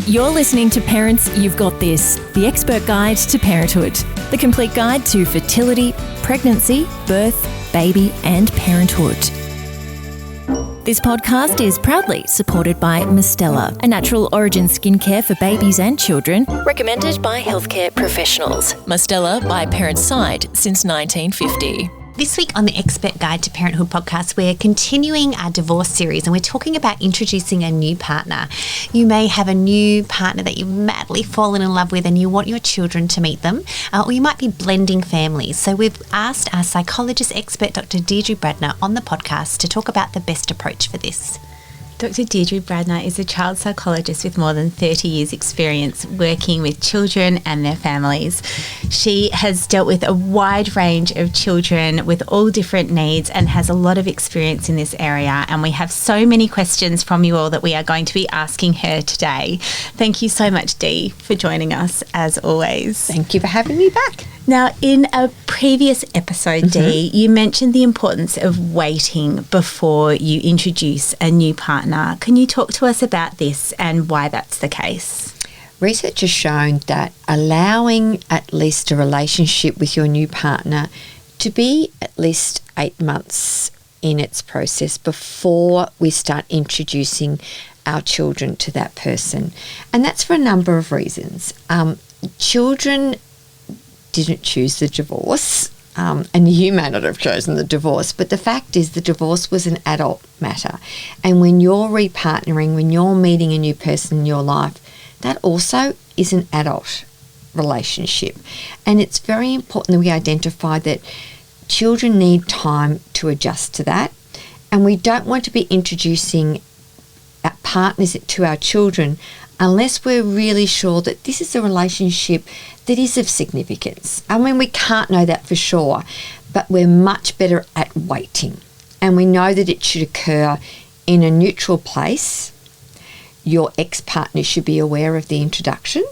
You're listening to Parents You've Got This, the expert guide to parenthood, the complete guide to fertility, pregnancy, birth, baby and parenthood. This podcast is proudly supported by Mistela, a natural origin skincare for babies and children, recommended by healthcare professionals. Mistela by Parents Side since 1950. This week on the Expert Guide to Parenthood podcast, we're continuing our divorce series and we're talking about introducing a new partner. You may have a new partner that you've madly fallen in love with and you want your children to meet them, or you might be blending families. So we've asked our psychologist expert, Dr. Deirdre Brandner, on the podcast to talk about the best approach for this. Dr. Deirdre Brandner is a child psychologist with more than 30 years' experience working with children and their families. She has dealt with a wide range of children with all different needs and has a lot of experience in this area. And we have so many questions from you all that we are going to be asking her today. Thank you so much, Dee, for joining us as always. Thank you for having me back. Now, in a previous episode, Dee, you mentioned the importance of waiting before you introduce a new partner. Can you talk to us about this and why that's the case? Research has shown that allowing at least a relationship with your new partner to be at least 8 months in its process before we start introducing our children to that person. And that's for a number of reasons. Children didn't choose the divorce, and you may not have chosen the divorce, but the fact is the divorce was an adult matter. And when you're repartnering, when you're meeting a new person in your life, that also is an adult relationship. And it's very important that we identify that children need time to adjust to that, and we don't want to be introducing our partners to our children unless we're really sure that this is a relationship that is of significance. I mean, we can't know that for sure, but we're much better at waiting. And we know that it should occur in a neutral place. Your ex-partner should be aware of the introduction.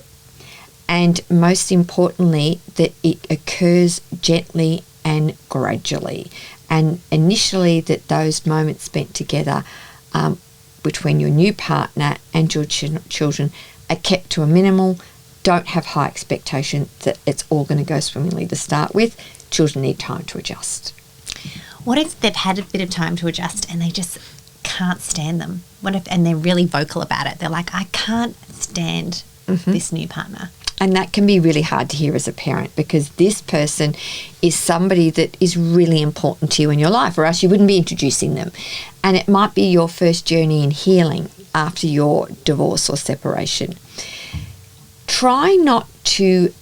And most importantly, that it occurs gently and gradually. And initially that those moments spent together between your new partner and your children are kept to a minimal. Don't have high expectation that it's all going to go swimmingly to start with. Children need time to adjust. What if they've had a bit of time to adjust and they just can't stand them? What if, and they're really vocal about it? They're like, I can't stand this new partner. And that can be really hard to hear as a parent, because this person is somebody that is really important to you in your life, or else you wouldn't be introducing them. And it might be your first journey in healing after your divorce or separation. Try not to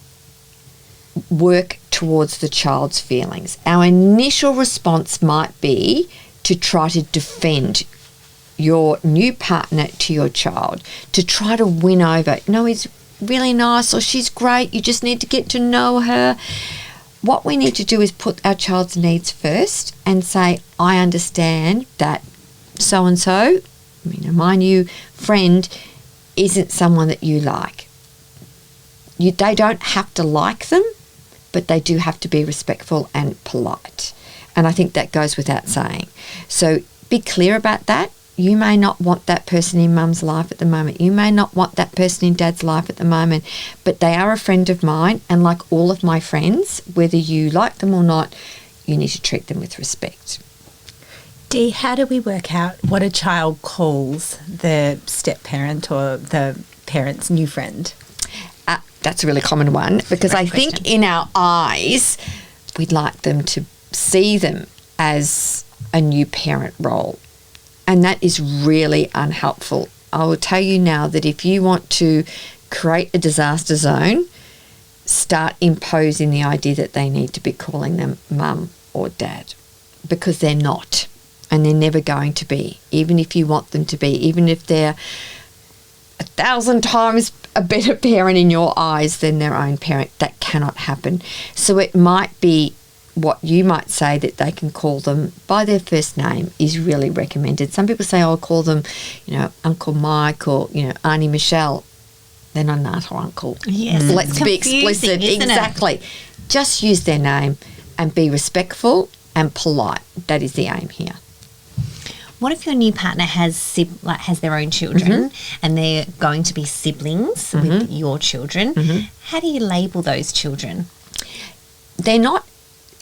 work towards the child's feelings. Our initial response might be to try to defend your new partner to your child, to try to win over. No, he's really nice, or she's great, you just need to get to know her. What we need to do is put our child's needs first and say, I understand that so-and-so, my new friend, isn't someone that you like. They don't have to like them, but they do have to be respectful and polite. And I think that goes without saying. So be clear about that. You may not want that person in mum's life at the moment. You may not want that person in dad's life at the moment, but they are a friend of mine, and like all of my friends, whether you like them or not, you need to treat them with respect. Dee, how do we work out what a child calls the step-parent or the parent's new friend? That's a really common one, because I think in our eyes, we'd like them to see them as a new parent role. And that is really unhelpful. I will tell you now that if you want to create a disaster zone, start imposing the idea that they need to be calling them mum or dad, because they're not, and they're never going to be, even if you want them to be, even if they're 1,000 times a better parent in your eyes than their own parent. That cannot happen. So it might be what you might say that they can call them by their first name is really recommended. Some people say, I'll call them, Uncle Mike or, Auntie Michelle. They're not an aunt or uncle. Yes, let's be explicit. Exactly. Just use their name and be respectful and polite. That is the aim here. What if your new partner has their own children and they're going to be siblings with your children? How do you label those children? They're not.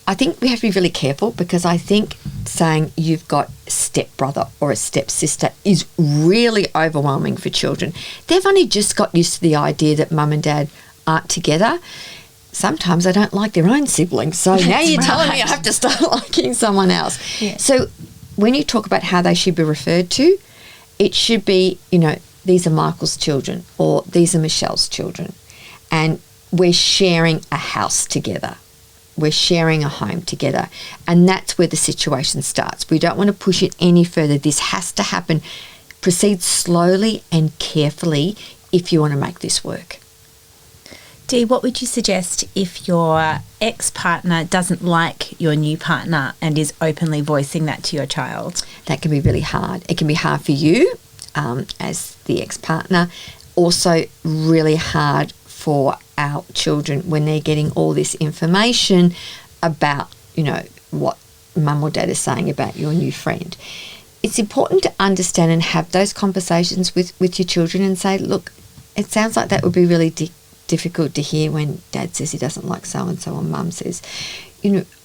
I think we have to be really careful, because I think saying you've got a stepbrother or a stepsister is really overwhelming for children. They've only just got used to the idea that mum and dad aren't together. Sometimes they don't like their own siblings. So now you're telling me I have to start liking someone else. Yeah. So when you talk about how they should be referred to, it should be, these are Michael's children, or these are Michelle's children. And we're sharing a house together. We're sharing a home together. And that's where the situation starts. We don't want to push it any further. This has to happen. Proceed slowly and carefully if you want to make this work. Dee, what would you suggest if your ex-partner doesn't like your new partner and is openly voicing that to your child? That can be really hard. It can be hard for you as the ex-partner. Also really hard for our children when they're getting all this information about, what mum or dad is saying about your new friend. It's important to understand and have those conversations with your children and say, look, it sounds like that would be really difficult to hear when dad says he doesn't like so-and-so, and mum says,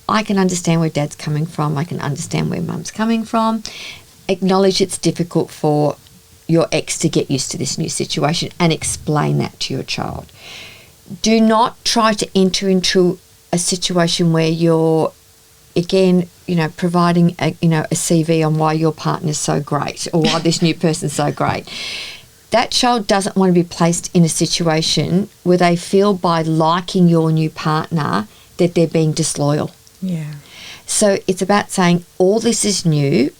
I can understand where dad's coming from. I can understand where mum's coming from. Acknowledge it's difficult for your ex to get used to this new situation, and explain that to your child. Do not try to enter into a situation where you're, again, providing a CV on why your partner's so great or why this new person's so great. That child doesn't want to be placed in a situation where they feel by liking your new partner that they're being disloyal. Yeah. So it's about saying, all this is new.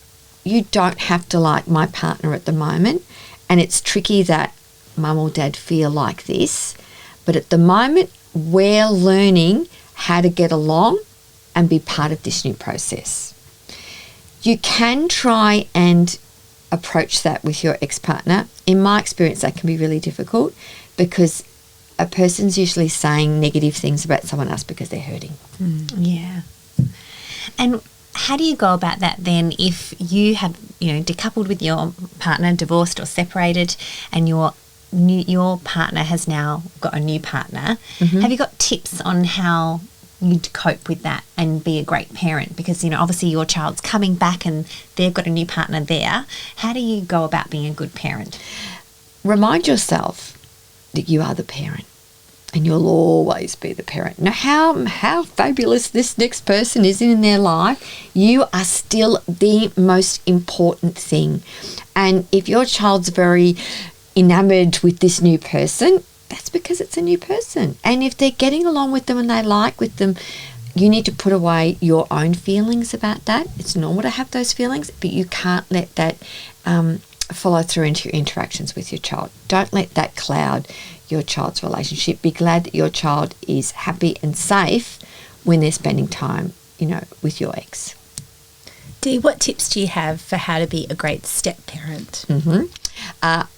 You don't have to like my partner at the moment. And it's tricky that mum or dad feel like this. But at the moment, we're learning how to get along and be part of this new process. You can try and approach that with your ex-partner. In my experience, that can be really difficult, because a person's usually saying negative things about someone else because they're hurting. Yeah. And how do you go about that then if you have, decoupled with your partner, divorced or separated, and your partner has now got a new partner? Have you got tips on how you'd cope with that and be a great parent? Because, obviously your child's coming back and they've got a new partner there. How do you go about being a good parent? Remind yourself that you are the parent, and you'll always be the parent. Now, how fabulous this next person is in their life, you are still the most important thing. And if your child's very enamoured with this new person, that's because it's a new person. And if they're getting along with them and they like with them, you need to put away your own feelings about that. It's normal to have those feelings, but you can't let that follow through into your interactions with your child. Don't let that cloud your child's relationship. Be glad that your child is happy and safe when they're spending time, with your ex. Dee, what tips do you have for how to be a great step parent?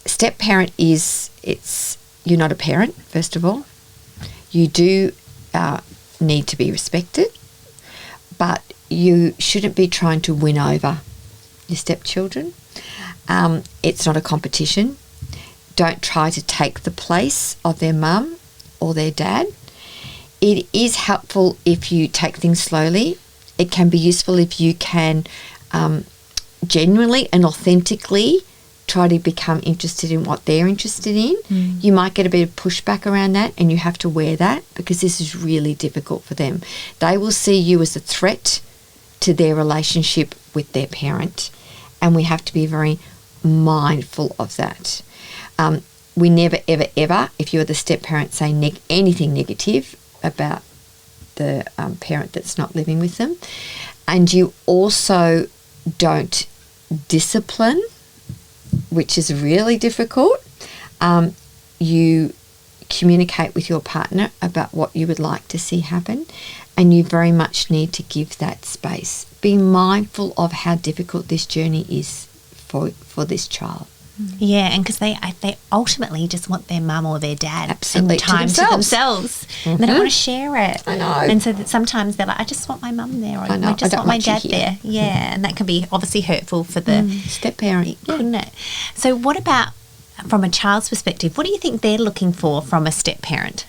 Step parent you're not a parent, first of all. You do need to be respected, but you shouldn't be trying to win over your stepchildren. It's not a competition. Don't try to take the place of their mum or their dad. It is helpful if you take things slowly. It can be useful if you can genuinely and authentically try to become interested in what they're interested in. You might get a bit of pushback around that, and you have to wear that, because this is really difficult for them. They will see you as a threat to their relationship with their parent, and we have to be very mindful of that. We never, ever, ever, if you're the step parent, say anything negative about the parent that's not living with them. And you also don't discipline, which is really difficult. You communicate with your partner about what you would like to see happen, and you very much need to give that space. Be mindful of how difficult this journey is for this child. Yeah, and because they ultimately just want their mum or their dad Absolutely, and time to to themselves. And they don't want to share it. I know. And so that sometimes they're like, I just want my mum there, or I know, I just I don't want my want you dad here. there. Yeah, and that can be obviously hurtful for the Step parent. couldn't it? So what about from a child's perspective? What do you think they're looking for from a step parent?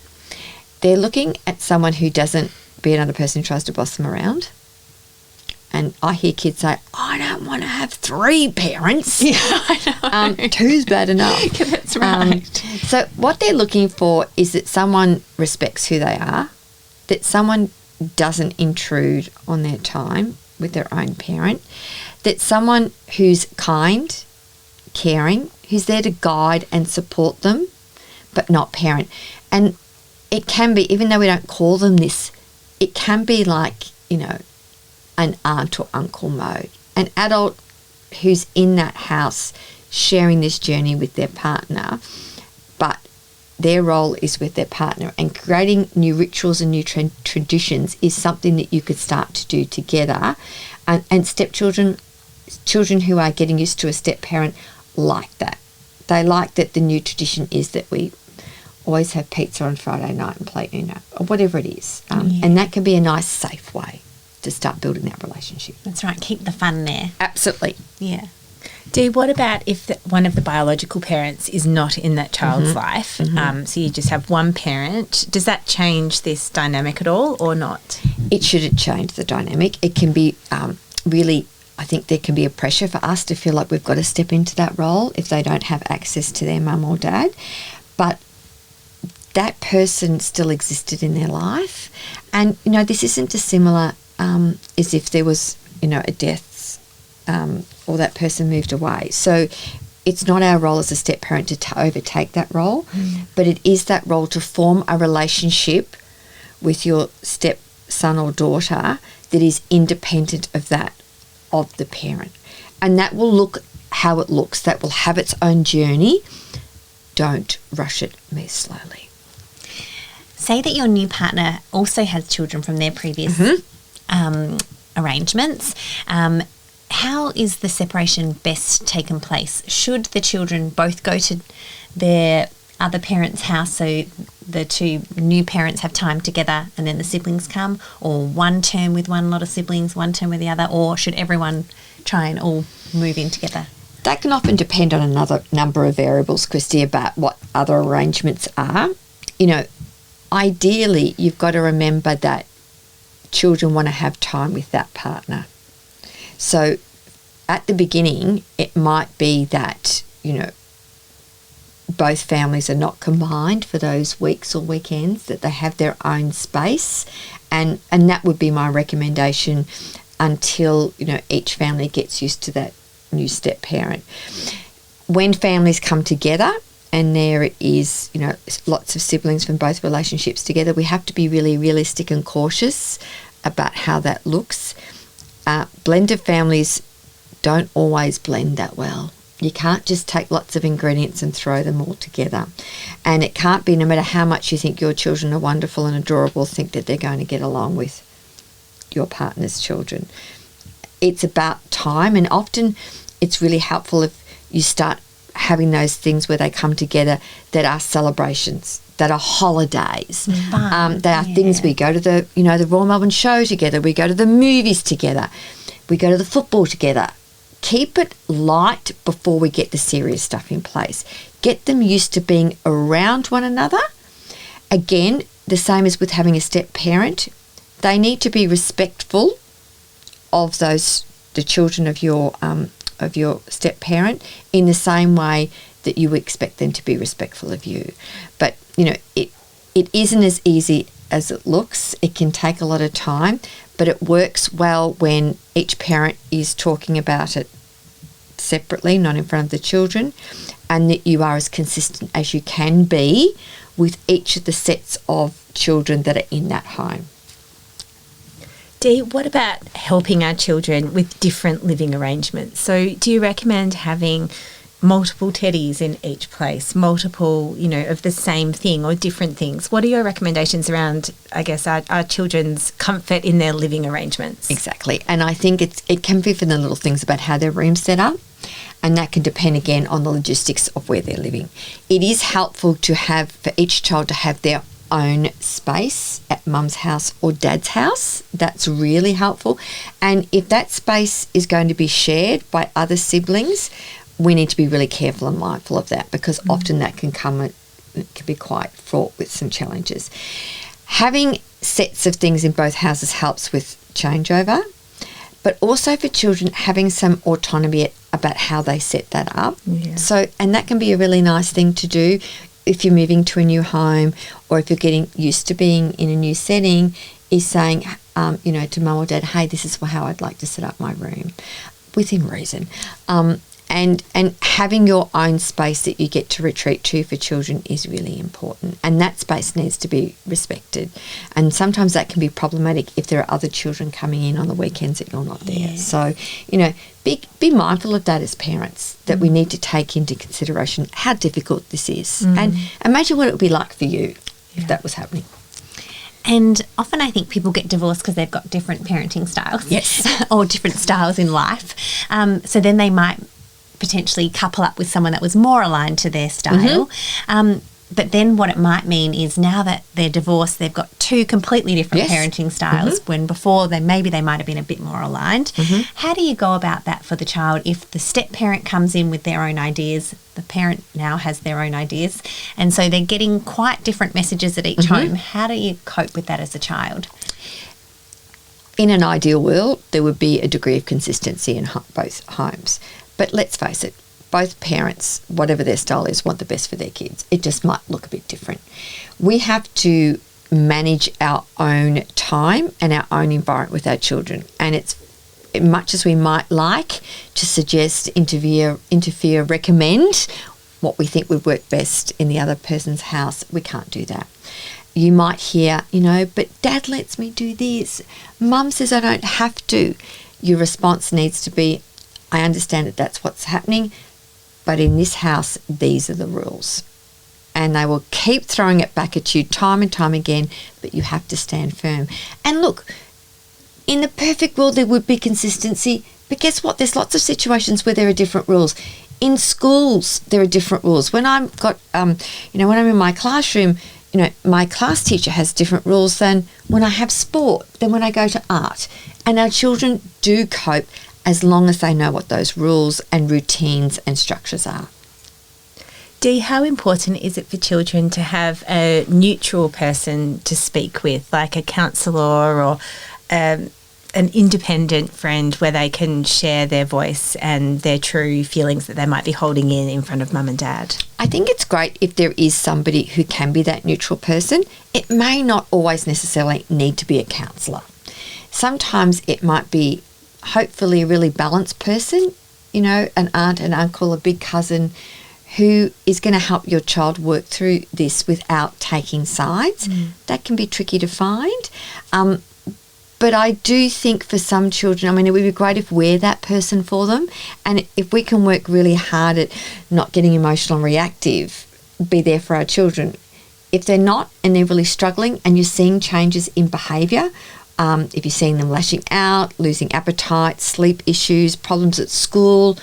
They're looking at someone who doesn't be another person who tries to boss them around. And I hear kids say, I don't want to have 3 parents. Yeah, I know. 2's bad enough. That's right. So what they're looking for is that someone respects who they are, that someone doesn't intrude on their time with their own parent, that someone who's kind, caring, who's there to guide and support them, but not parent. And it can be, even though we don't call them this, it can be like, an aunt or uncle mode. An adult who's in that house sharing this journey with their partner, but their role is with their partner, and creating new rituals and new traditions is something that you could start to do together. And stepchildren, children who are getting used to a step parent, like that. They like that the new tradition is that we always have pizza on Friday night and play Uno, or whatever it is. And that can be a nice, safe way to start building that relationship. That's right. Keep the fun there. Absolutely. Yeah. Dee, what about if one of the biological parents is not in that child's life? So you just have one parent. Does that change this dynamic at all or not? It shouldn't change the dynamic. It can be really, I think there can be a pressure for us to feel like we've got to step into that role if they don't have access to their mum or dad. But that person still existed in their life. And, this isn't dissimilar as if there was, a death or that person moved away. So it's not our role as a step parent to overtake that role, but it is that role to form a relationship with your stepson or daughter that is independent of that of the parent. And that will look how it looks. That will have its own journey. Don't rush it, move slowly. Say that your new partner also has children from their previous arrangements. How is the separation best taken place? Should the children both go to their other parents' house so the 2 new parents have time together and then the siblings come, or one term with one lot of siblings, one term with the other, or should everyone try and all move in together? That can often depend on another number of variables, Christy, about what other arrangements are. Ideally, you've got to remember that children want to have time with that partner. So at the beginning, it might be that, both families are not combined for those weeks or weekends, that they have their own space. And that would be my recommendation until, each family gets used to that new step parent. When families come together, and there it is, lots of siblings from both relationships together, we have to be really realistic and cautious about how that looks. Blended families don't always blend that well. You can't just take lots of ingredients and throw them all together. And it can't be, no matter how much you think your children are wonderful and adorable, think that they're going to get along with your partner's children. It's about time, and often it's really helpful if you start having those things where they come together that are celebrations, that are holidays. They are things we go to the Royal Melbourne Show together, we go to the movies together, we go to the football together. Keep it light before we get the serious stuff in place. Get them used to being around one another. Again, the same as with having a step parent. They need to be respectful of the children of your step parent in the same way that you expect them to be respectful of you. But it isn't as easy as it looks. It can take a lot of time, but it works well when each parent is talking about it separately, not in front of the children, and that you are as consistent as you can be with each of the sets of children that are in that home. Dee, what about helping our children with different living arrangements? So do you recommend having multiple teddies in each place, multiple, of the same thing or different things? What are your recommendations around, I guess, our children's comfort in their living arrangements? Exactly. And I think it can be for the little things about how their room's set up. And that can depend again on the logistics of where they're living. It is helpful to have, for each child to have their own space at mum's house or dad's house. That's really helpful. And if that space is going to be shared by other siblings, we need to be really careful and mindful of that, because often that can be quite fraught with some challenges. Having sets of things in both houses helps with changeover, but also for children having some autonomy about how they set that up. Yeah. So, and that can be a really nice thing to do if you're moving to a new home, or if you're getting used to being in a new setting, is saying, to mum or dad, hey, this is how I'd like to set up my room, within reason. And having your own space that you get to retreat to for children is really important, and that space needs to be respected. And sometimes that can be problematic if there are other children coming in on the weekends that you're not there. Yeah. So, be mindful of that as parents, that we need to take into consideration how difficult this is, and imagine what it would be like for you if that was happening. And often I think people get divorced because they've got different parenting styles. Yes. Or different styles in life. So then they might potentially couple up with someone that was more aligned to their style. But then what it might mean is, now that they're divorced, they've got two completely different parenting styles, when before they might have been a bit more aligned. How do you go about that for the child if the step parent comes in with their own ideas, the parent now has their own ideas, and so they're getting quite different messages at each home? How do you cope with that as a child? In an ideal world, there would be a degree of consistency in both homes. But let's face it, both parents, whatever their style is, want the best for their kids. It just might look a bit different. We have to manage our own time and our own environment with our children. And it's, much as we might like to suggest, interfere, recommend what we think would work best in the other person's house, we can't do that. You might hear, but Dad lets me do this. Mum says I don't have to. Your response needs to be, I understand that that's what's happening, but in this house, these are the rules. And they will keep throwing it back at you time and time again, but you have to stand firm. And look, in the perfect world, there would be consistency, but guess what? There's lots of situations where there are different rules. In schools, there are different rules. When I'm when I'm in my classroom, my class teacher has different rules than when I have sport, than when I go to art. And our children do cope as long as they know what those rules and routines and structures are. Dee, how important is it for children to have a neutral person to speak with, like a counsellor or an independent friend, where they can share their voice and their true feelings that they might be holding in front of mum and dad? I think it's great if there is somebody who can be that neutral person. It may not always necessarily need to be a counsellor. Sometimes it might be hopefully a really balanced person, an aunt, an uncle, a big cousin, who is going to help your child work through this without taking sides. That can be tricky to find. But I do think for some children, it would be great if we're that person for them. And if we can work really hard at not getting emotional and reactive, be there for our children. If they're not, and they're really struggling, and you're seeing changes in behaviour, if you're seeing them lashing out, losing appetite, sleep issues, problems at school,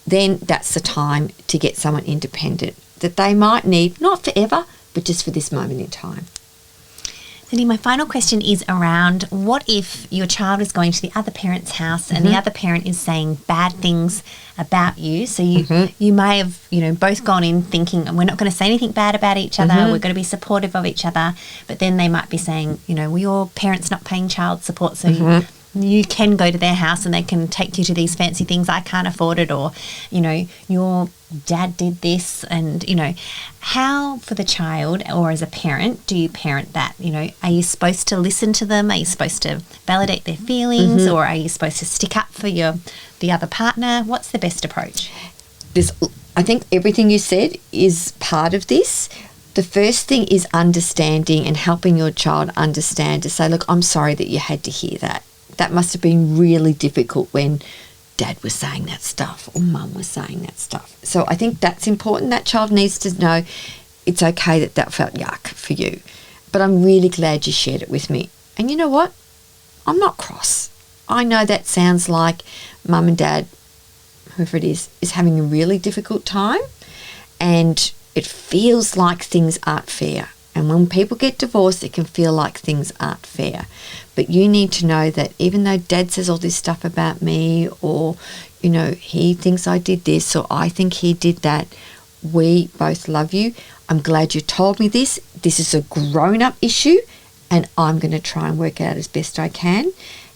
then that's the time to get someone independent that they might need, not forever, but just for this moment in time. Cindy, my final question is around, what if your child is going to the other parent's house and the other parent is saying bad things about you? So you may have, both gone in thinking, we're not going to say anything bad about each other, we're going to be supportive of each other, but then they might be saying, well, your parent's not paying child support, so you can go to their house and they can take you to these fancy things, I can't afford it, or, your dad did this, and, how for the child or as a parent do you parent that? Are you supposed to listen to them? Are you supposed to validate their feelings, or are you supposed to stick up for the other partner? What's the best approach? I think everything you said is part of this. The first thing is understanding and helping your child understand, to say, look, I'm sorry that you had to hear that. That must have been really difficult when Dad was saying that stuff or Mum was saying that stuff. So I think that's important. That child needs to know it's okay that felt yuck for you. But I'm really glad you shared it with me. And you know what? I'm not cross. I know that sounds like Mum and Dad whoever it is having a really difficult time and it feels like things aren't fair. And when people get divorced, it can feel like things aren't fair. But you need to know that even though Dad says all this stuff about me, or, you know, he thinks I did this or I think he did that, we both love you. I'm glad you told me this. This is a grown-up issue and I'm going to try and work it out as best I can.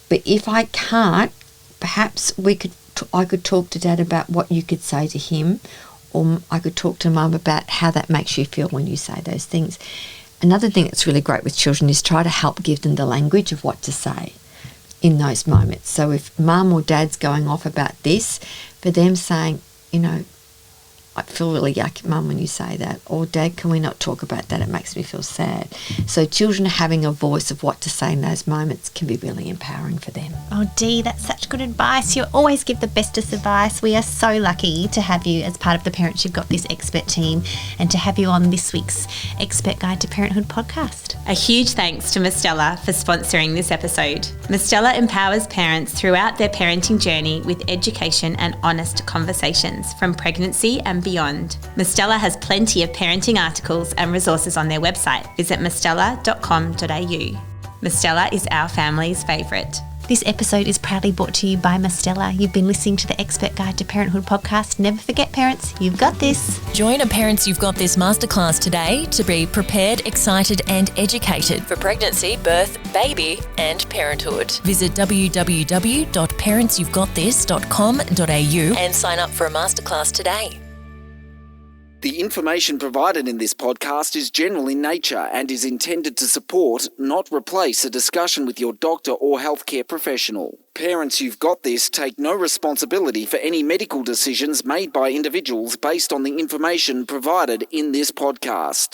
But if I can't, perhaps I could talk to Dad about what you could say to him, or I could talk to Mum about how that makes you feel when you say those things. Another thing that's really great with children is try to help give them the language of what to say in those moments. So if Mum or Dad's going off about this, for them saying, you know, I feel really yucky, Mum, when you say that. Or, Dad, can we not talk about that? It makes me feel sad. So children having a voice of what to say in those moments can be really empowering for them. Oh, Dee, that's such good advice. You always give the bestest advice. We are so lucky to have you as part of the Parents You've Got This expert team and to have you on this week's Expert Guide to Parenthood podcast. A huge thanks to Mistella for sponsoring this episode. Mistella empowers parents throughout their parenting journey with education and honest conversations from pregnancy and beyond. Mistella has plenty of parenting articles and resources on their website. Visit mistella.com.au. Mistella is our family's favourite. This episode is proudly brought to you by Mistella. You've been listening to the Expert Guide to Parenthood podcast. Never forget, parents, you've got this. Join a Parents You've Got This masterclass today to be prepared, excited and educated for pregnancy, birth, baby and parenthood. Visit www.parentsyou'vegotthis.com.au and sign up for a masterclass today. The information provided in this podcast is general in nature and is intended to support, not replace, a discussion with your doctor or healthcare professional. Parents You've Got This take no responsibility for any medical decisions made by individuals based on the information provided in this podcast.